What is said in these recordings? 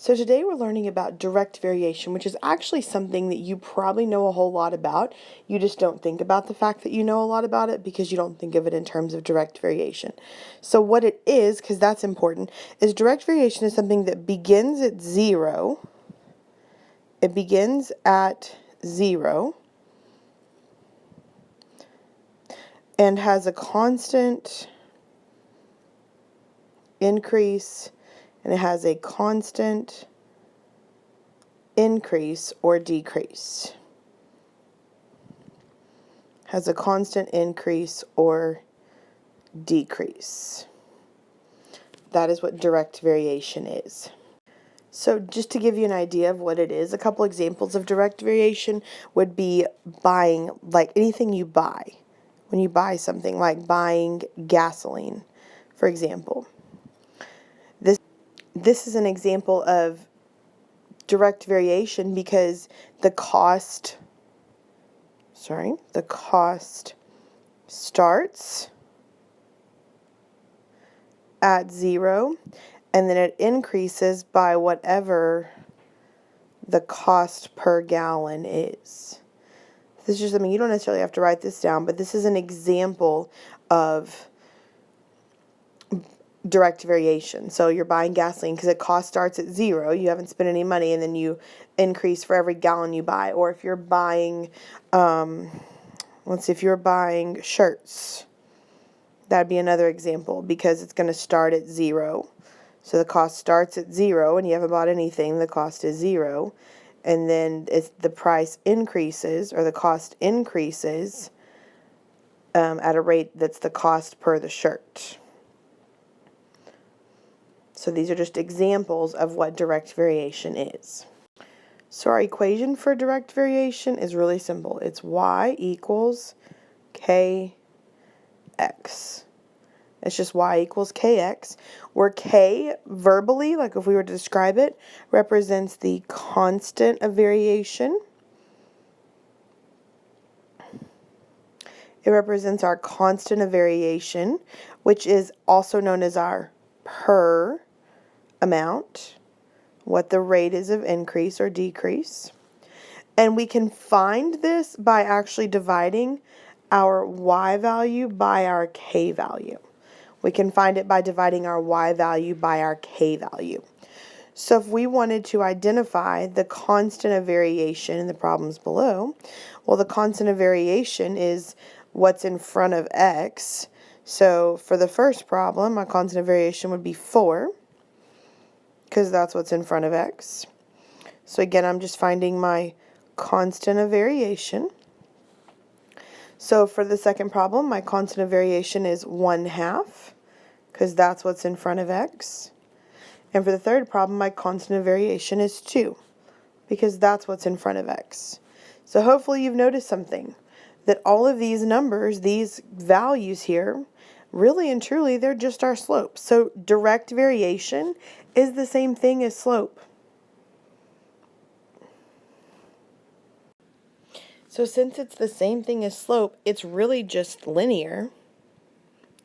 So today we're learning about direct variation, which is actually something that you probably know a whole lot about. You just don't think about the fact that you know a lot about it because you don't think of it in terms of direct variation. So what it is, because that's important, is direct variation is something that begins at zero. It begins at zero and has a constant increase, and it has a constant increase or decrease. Has a constant increase or decrease. That is what direct variation is. So just to give you an idea of what it is, a couple examples of direct variation would be buying, like anything you buy. When you buy something, like buying gasoline, for example. This is an example of direct variation because the cost starts at zero and then it increases by whatever the cost per gallon is. This is just, I mean, you don't necessarily have to write this down, but this is an example of direct variation. So you're buying gasoline because the cost starts at zero, you haven't spent any money, and then you increase for every gallon you buy. Or if you're buying, let's see, if you're buying shirts, that'd be another example because it's going to start at zero. So the cost starts at zero and you haven't bought anything, the cost is zero. And then the price increases, or the cost increases at a rate that's the cost per the shirt. So these are just examples of what direct variation is. So our equation for direct variation is really simple. It's y equals kx. It's just y equals kx, where k verbally, like if we were to describe it, represents the constant of variation. It represents our constant of variation, which is also known as our per amount, what the rate is of increase or decrease. And we can find this by actually dividing our y value by our k value. We can find it by dividing our y value by our k value. So if we wanted to identify the constant of variation in the problems below, well, the constant of variation is what's in front of x. So for the first problem, my constant of variation would be 4, because that's what's in front of x. So again, I'm just finding my constant of variation. So for the second problem, my constant of variation is 1/2, because that's what's in front of x. And for the third problem, my constant of variation is 2, because that's what's in front of x. So hopefully you've noticed something, that all of these numbers, these values here, really and truly, they're just our slope. So direct variation is the same thing as slope. So since it's the same thing as slope, it's really just linear.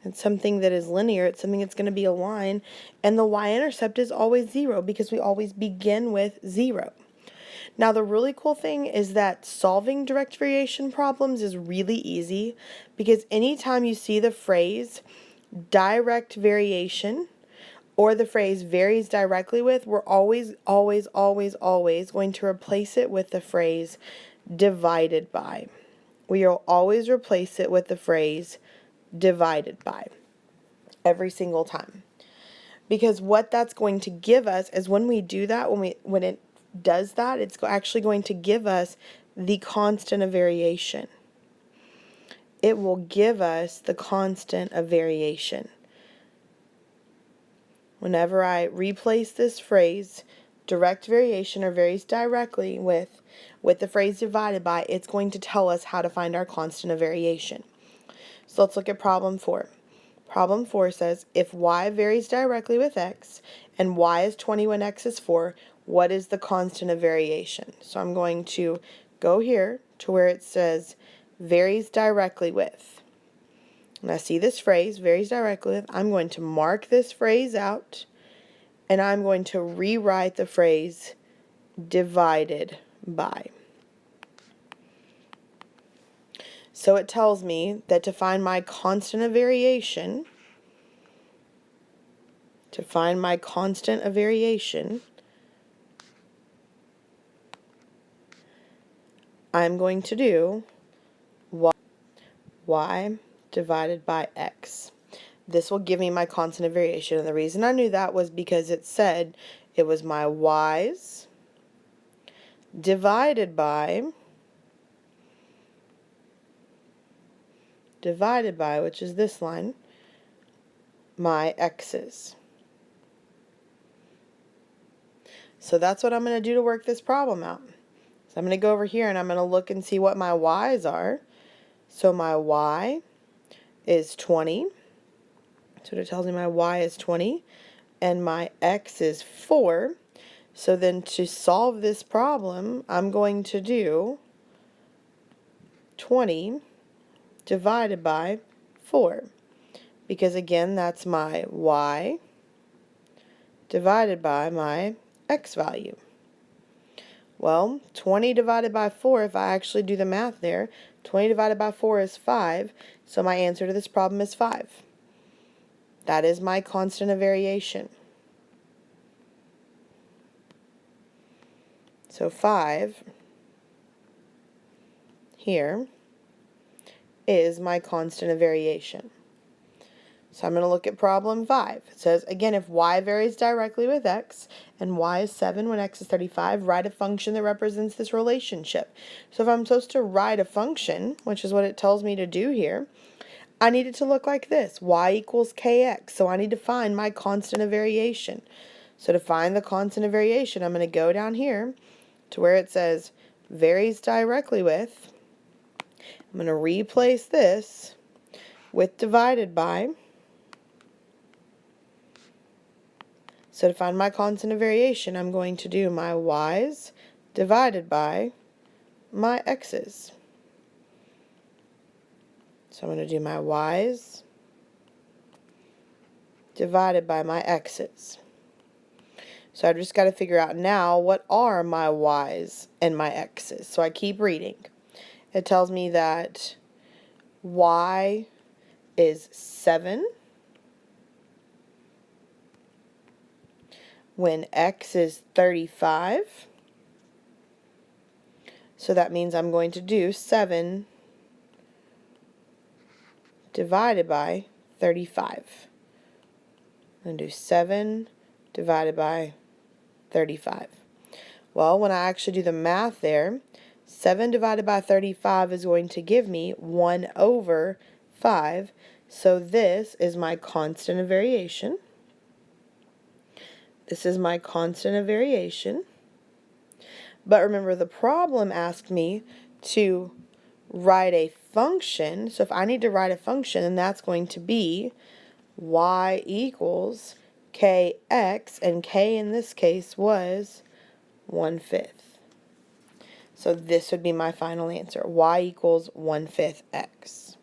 It's something that is linear. It's something that's going to be a line. And the y-intercept is always 0 because we always begin with 0. Now the really cool thing is that solving direct variation problems is really easy because anytime you see the phrase direct variation or the phrase varies directly with, we're always going to replace it with the phrase divided by. We will always replace it with the phrase divided by every single time. Because what that's going to give us is when we do that, when it does that, it's actually going to give us the constant of variation. It will give us the constant of variation. Whenever I replace this phrase, direct variation, or varies directly with the phrase divided by, it's going to tell us how to find our constant of variation. So let's look at problem 4. Problem 4 says, if y varies directly with x, and y is 20 when x is 4, what is the constant of variation? So I'm going to go here to where it says varies directly with. When I see this phrase, varies directly with, I'm going to mark this phrase out, and I'm going to rewrite the phrase divided by. So it tells me that to find my constant of variation, I'm going to do y divided by x. This will give me my constant of variation, and the reason I knew that was because it said it was my y's divided by, which is this line, my x's. So that's what I'm going to do to work this problem out. So I'm going to go over here and I'm going to look and see what my y's are. So my y is 20. So it tells me my y is 20 and my x is 4. So then to solve this problem, I'm going to do 20 divided by 4. Because again, that's my y divided by my x value. Well, 20 divided by 4, if I actually do the math there, 20 divided by 4 is 5, so my answer to this problem is 5. That is my constant of variation. So 5 here is my constant of variation. So I'm going to look at problem 5. It says, again, if y varies directly with x and y is 7 when x is 35, write a function that represents this relationship. So if I'm supposed to write a function, which is what it tells me to do here, I need it to look like this. Y equals kx. So I need to find my constant of variation. So to find the constant of variation, I'm going to go down here to where it says varies directly with. I'm going to replace this with divided by. So to find my constant of variation, I'm going to do my y's divided by my x's. So I'm going to do my y's divided by my x's. So I've just got to figure out now what are my y's and my x's. So I keep reading. It tells me that y is 7 when x is 35. So that means I'm going to do 7 divided by 35. I'm going to do 7 divided by 35. Well, when I actually do the math there, 7 divided by 35 is going to give me 1 over 5. So this is my constant of variation. This is my constant of variation. But remember, the problem asked me to write a function. So if I need to write a function, then that's going to be y equals kx, and k in this case was 1/5. So this would be my final answer. Y equals 1/5 x.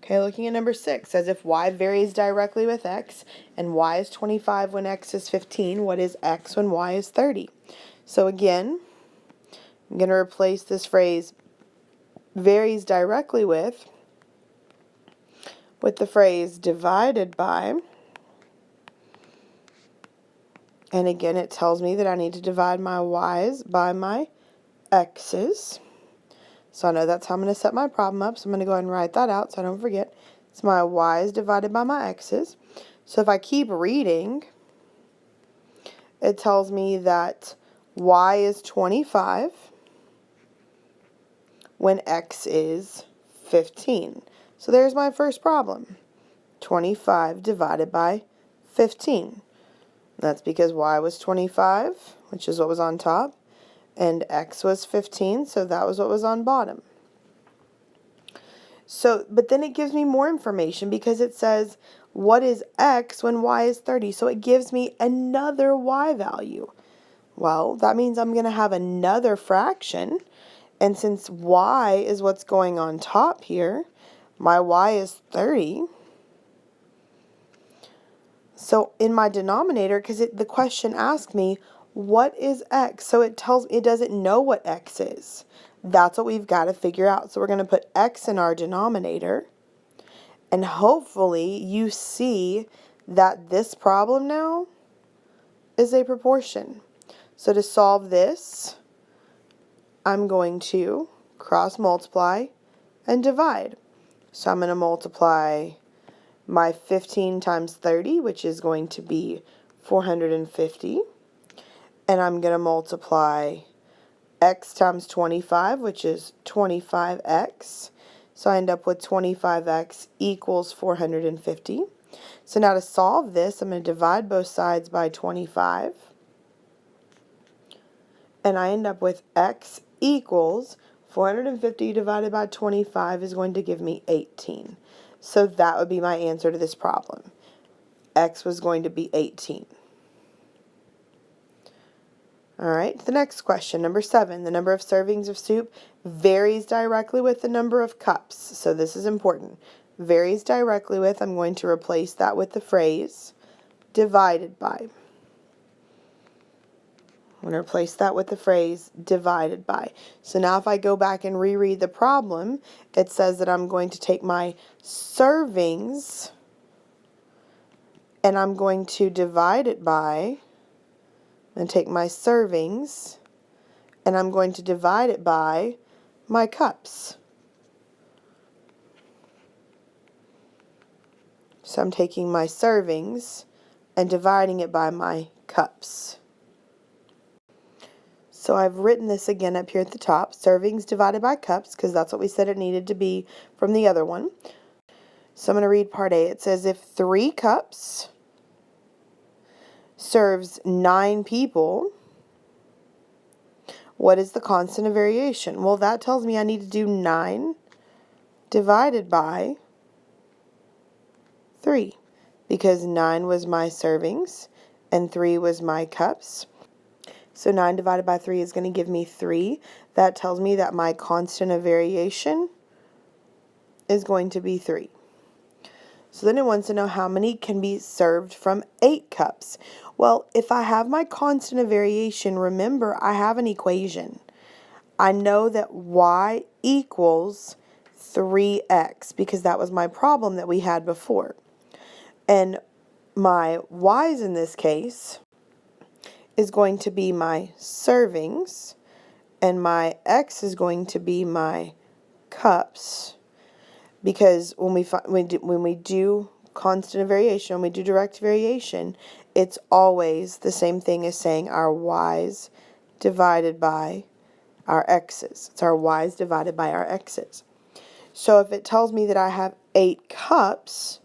Okay, looking at number 6, says if y varies directly with x and y is 25 when x is 15, what is x when y is 30? So again, I'm going to replace this phrase varies directly with the phrase divided by. And again, it tells me that I need to divide my y's by my x's. So I know that's how I'm going to set my problem up. So I'm going to go ahead and write that out so I don't forget. It's my y's divided by my x's. So if I keep reading, it tells me that y is 25 when x is 15. So there's my first problem. 25 divided by 15. That's because y was 25, which is what was on top, and x was 15, so that was what was on bottom. So, but then it gives me more information because it says, what is x when y is 30? So it gives me another y value. Well, that means I'm going to have another fraction, and since y is what's going on top here, my y is 30. So in my denominator, because the question asked me, what is x? So it doesn't know what x is. That's what we've got to figure out. So we're going to put x in our denominator. And hopefully you see that this problem now is a proportion. So to solve this, I'm going to cross multiply and divide. So I'm going to multiply my 15 times 30, which is going to be 450. And I'm going to multiply x times 25, which is 25x. So I end up with 25x equals 450. So now to solve this, I'm going to divide both sides by 25. And I end up with x equals 450 divided by 25 is going to give me 18. So that would be my answer to this problem. X was going to be 18. All right, the next question, number 7. The number of servings of soup varies directly with the number of cups. So this is important. Varies directly with, I'm going to replace that with the phrase divided by. I'm going to replace that with the phrase divided by. So now if I go back and reread the problem, it says that I'm going to take my servings and I'm going to divide it by, and take my servings and I'm going to divide it by my cups. So I'm taking my servings and dividing it by my cups. So I've written this again up here at the top, servings divided by cups, because that's what we said it needed to be from the other one. So I'm going to read part A. It says if 3 cups serves 9 people, what is the constant of variation? Well, that tells me I need to do 9 divided by 3, because 9 was my servings and 3 was my cups. So 9 divided by 3 is going to give me 3. That tells me that my constant of variation is going to be 3. So then it wants to know how many can be served from 8 cups. Well, if I have my constant of variation, remember I have an equation. I know that y equals 3x because that was my problem that we had before. And my y's in this case is going to be my servings, and my x is going to be my cups, because when we do constant of variation, when we do direct variation, it's always the same thing as saying our y's divided by our x's. It's our y's divided by our x's. So if it tells me that I have 8 cups,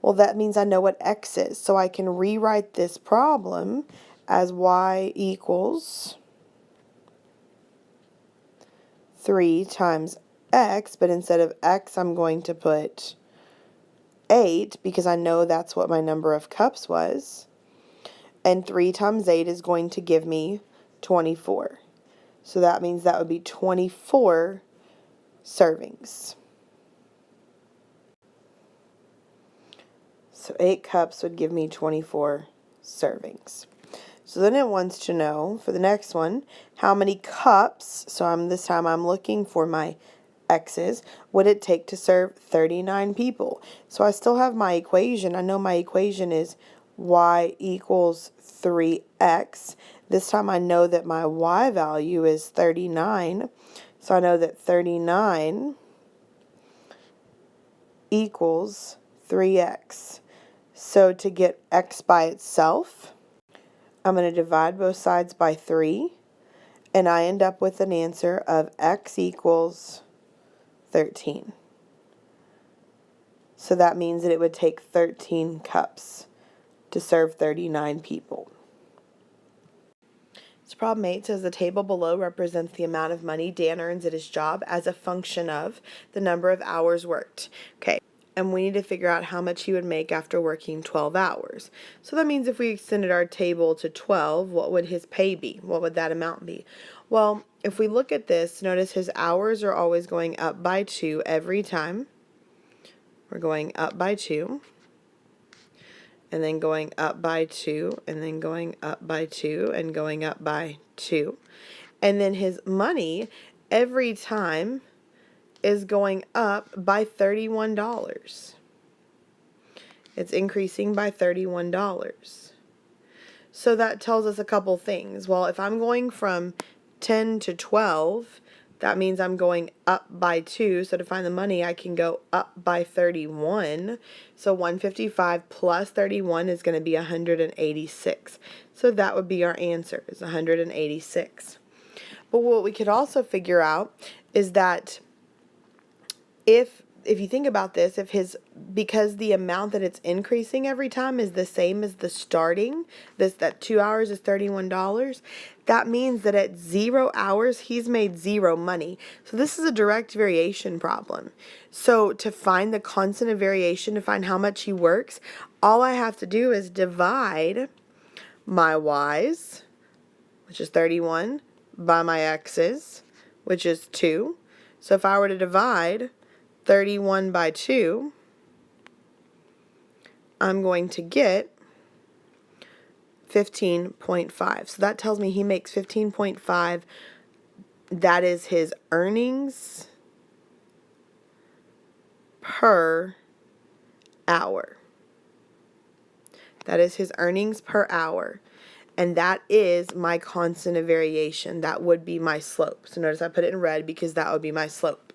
well, that means I know what x is. So I can rewrite this problem as y equals 3 times x, but instead of x, I'm going to put 8 because I know that's what my number of cups was. And 3 times 8 is going to give me 24. So that means that would be 24 servings. So 8 cups would give me 24 servings. So then it wants to know, for the next one, how many cups, so this time I'm looking for my x's, would it take to serve 39 people? So I still have my equation. I know my equation is y equals 3x. This time I know that my y value is 39. So I know that 39 equals 3x. So to get x by itself, I'm going to divide both sides by 3, and I end up with an answer of x equals 13. So that means that it would take 13 cups to serve 39 people. So problem 8 says the table below represents the amount of money Dan earns at his job as a function of the number of hours worked. Okay. And we need to figure out how much he would make after working 12 hours. So that means if we extended our table to 12, what would his pay be? What would that amount be? Well, if we look at this, notice his hours are always going up by 2 every time. We're going up by 2. and then going up by 2, and then going up by 2, and going up by 2. And then his money every time is going up by $31. It's increasing by $31. So that tells us a couple things. Well, if I'm going from 10 to 12, that means I'm going up by 2. So to find the money, I can go up by 31. So 155 plus 31 is going to be 186. So that would be our answer, is 186. But what we could also figure out is that if you think about this, because the amount that it's increasing every time is the same as the starting, that 2 hours is $31, that means that at 0 hours, he's made 0 money. So this is a direct variation problem. So to find the constant of variation, to find how much he works, all I have to do is divide my y's, which is 31, by my x's, which is 2. So if I were to divide 31 by 2, I'm going to get 15.5. So that tells me he makes 15.5. That is his earnings per hour. That is his earnings per hour. And that is my constant of variation. That would be my slope. So notice I put it in red because that would be my slope.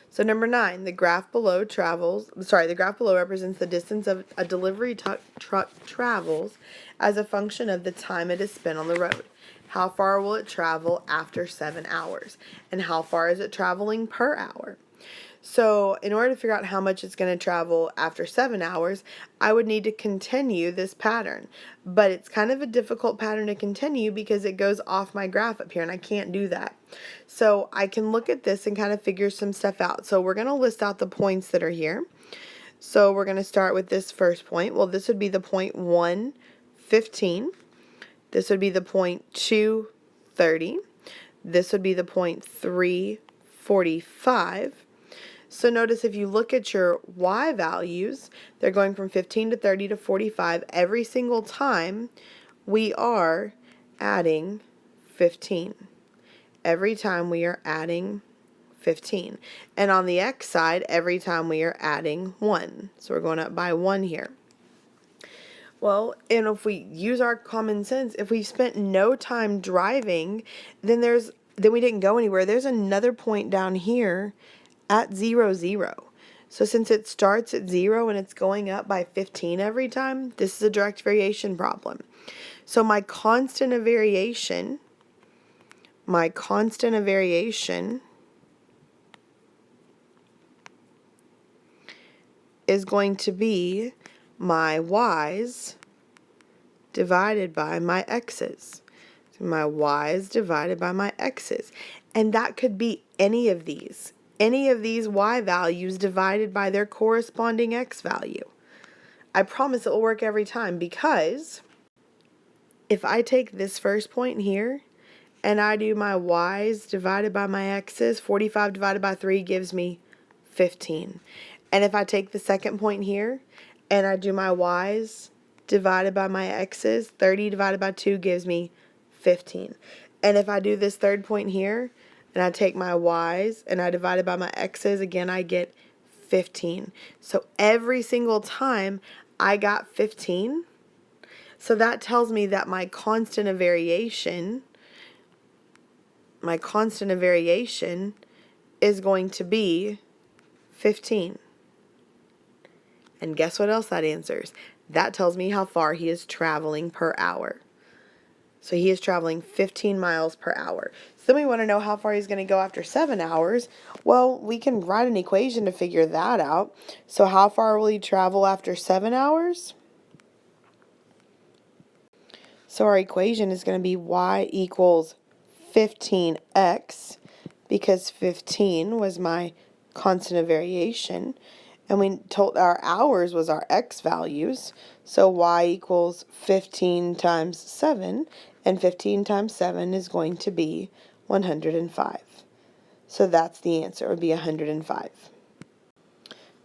So number 9, the graph below represents the distance of a delivery truck travels as a function of the time it is spent on the road. How far will it travel after 7 hours? And how far is it traveling per hour? So in order to figure out how much it's going to travel after 7 hours, I would need to continue this pattern. But it's kind of a difficult pattern to continue because it goes off my graph up here, and I can't do that. So I can look at this and kind of figure some stuff out. So we're going to list out the points that are here. So we're going to start with this first point. Well, this would be the point 1:15. This would be the point 2:30. This would be the point 3:45. So notice if you look at your y values, they're going from 15 to 30 to 45. Every single time we are adding 15. Every time we are adding 15. And on the x side, every time we are adding 1. So we're going up by 1 here. Well, and if we use our common sense, if we spent no time driving, then we didn't go anywhere. There's another point down here at 0, 0. So since it starts at 0 and it's going up by 15 every time, this is a direct variation problem. So my constant of variation is going to be my y's divided by my x's. So my y's divided by my x's. And that could be any of these. Any of these y values divided by their corresponding x value. I promise it will work every time, because if I take this first point here and I do my y's divided by my x's, 45 divided by 3 gives me 15. And if I take the second point here and I do my y's divided by my x's, 30 divided by 2 gives me 15. And if I do this third point here and I take my y's and I divide it by my x's, again I get 15. So every single time I got 15. So that tells me that my constant of variation is going to be 15. And guess what else that answers? That tells me how far he is traveling per hour. So he is traveling 15 miles per hour. So then we want to know how far he's going to go after 7 hours. Well, we can write an equation to figure that out. So how far will he travel after 7 hours? So our equation is going to be y equals 15x, because 15 was my constant of variation. And we told our hours was our x values. So y equals 15 times 7. And 15 times 7 is going to be 105. So that's the answer. It would be 105.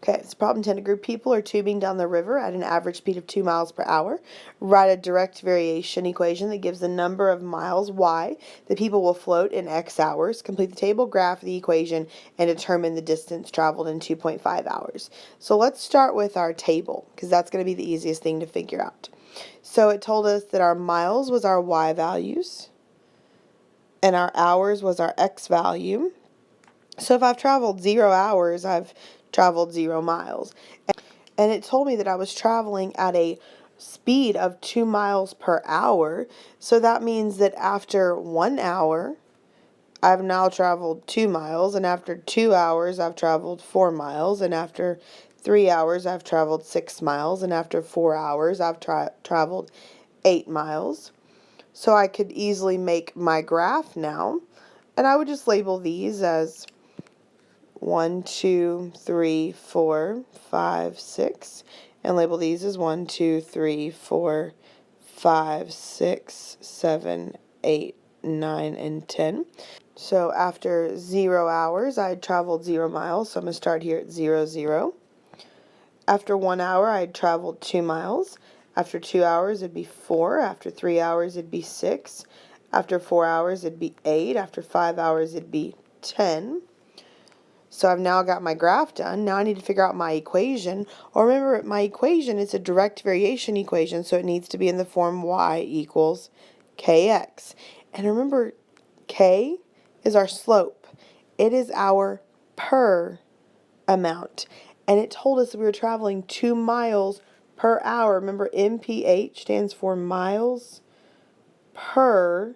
Okay, it's problem 10. A group of people are tubing down the river at an average speed of 2 miles per hour. Write a direct variation equation that gives the number of miles y the people will float in x hours. Complete the table, graph the equation, and determine the distance traveled in 2.5 hours. So let's start with our table, because that's going to be the easiest thing to figure out. So it told us that our miles was our y values, and our hours was our x value. So if I've traveled 0 hours, I've traveled 0 miles. And it told me that I was traveling at a speed of 2 miles per hour. So that means that after 1 hour, I've now traveled 2 miles. And after 2 hours, I've traveled 4 miles. And after 3 hours, I've traveled 6 miles. And after 4 hours, I've traveled 8 miles. So I could easily make my graph now. And I would just label these as 1, 2, 3, 4, 5, 6, and label these as 1, 2, 3, 4, 5, 6, 7, 8, 9, and 10. So after 0 hours, I had traveled 0 miles, so I'm going to start here at 0, 0. After 1 hour, I had traveled 2 miles. After 2 hours, it'd be 4. After 3 hours, it'd be 6. After 4 hours, it'd be 8. After 5 hours, it'd be 10. So I've now got my graph done. Now I need to figure out my equation. Or remember, my equation is a direct variation equation, so it needs to be in the form y equals kx. And remember, k is our slope. It is our per amount. And it told us that we were traveling 2 miles per hour. Remember, MPH stands for miles per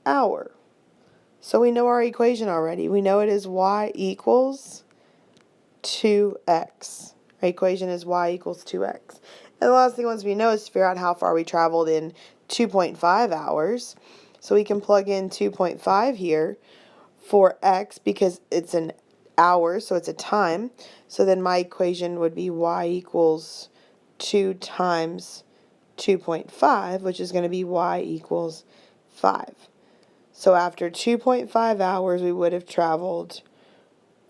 hour. So we know our equation already. We know it is y equals 2x. Our equation is y equals 2x. And the last thing once we know is to figure out how far we traveled in 2.5 hours. So we can plug in 2.5 here for x because it's an hour, so it's a time. So then my equation would be y equals 2 times 2.5, which is going to be y equals 5. So after 2.5 hours, we would have traveled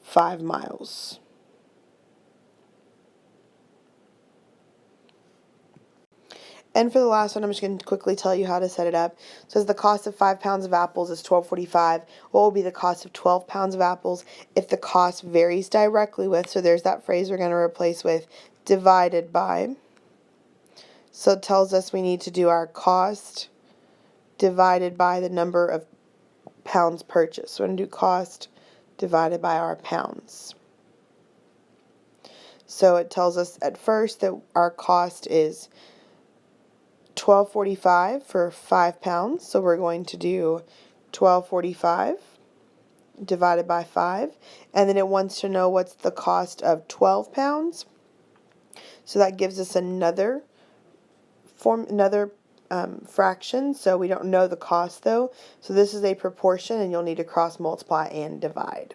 5 miles. And for the last one, I'm just going to quickly tell you how to set it up. It says the cost of 5 pounds of apples is $12.45. What will be the cost of 12 pounds of apples if the cost varies directly with, so there's that phrase we're going to replace with, divided by. So it tells us we need to do our cost divided by the number of pounds purchased. So we're going to do cost divided by our pounds. So it tells us at first that our cost is $12.45 for 5 pounds. So we're going to do $12.45 divided by 5. And then it wants to know what's the cost of 12 pounds. So that gives us another fraction. So we don't know the cost though. So this is a proportion and you'll need to cross multiply and divide.